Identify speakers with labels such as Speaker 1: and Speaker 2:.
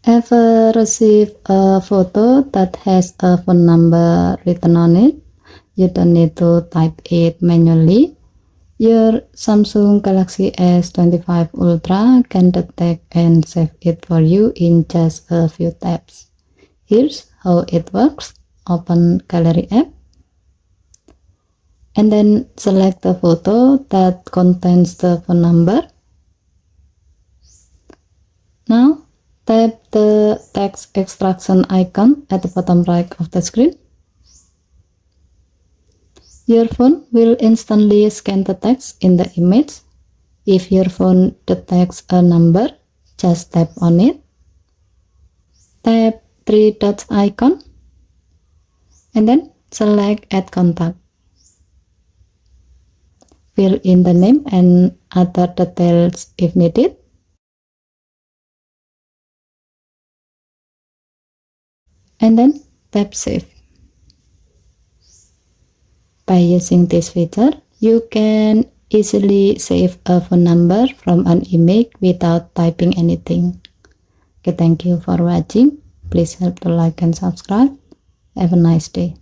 Speaker 1: Ever receive a photo that has a phone number written on it? You don't need to type it manually. Your Samsung Galaxy S25 Ultra can detect and save it for you in just a few taps. Here's how it works. Open Gallery app and then select the photo that contains the phone number. Now tap the text extraction icon at the bottom right of the screen. Your phone will instantly scan the text in the image. If your phone detects a number, just tap on it. Tap three dots icon and then select Add Contact. Fill in the name and other details if needed. And then tap Save. By using this feature, you can easily save a phone number from an image without typing anything. Okay, thank you for watching. Please help to like and subscribe. Have a nice day.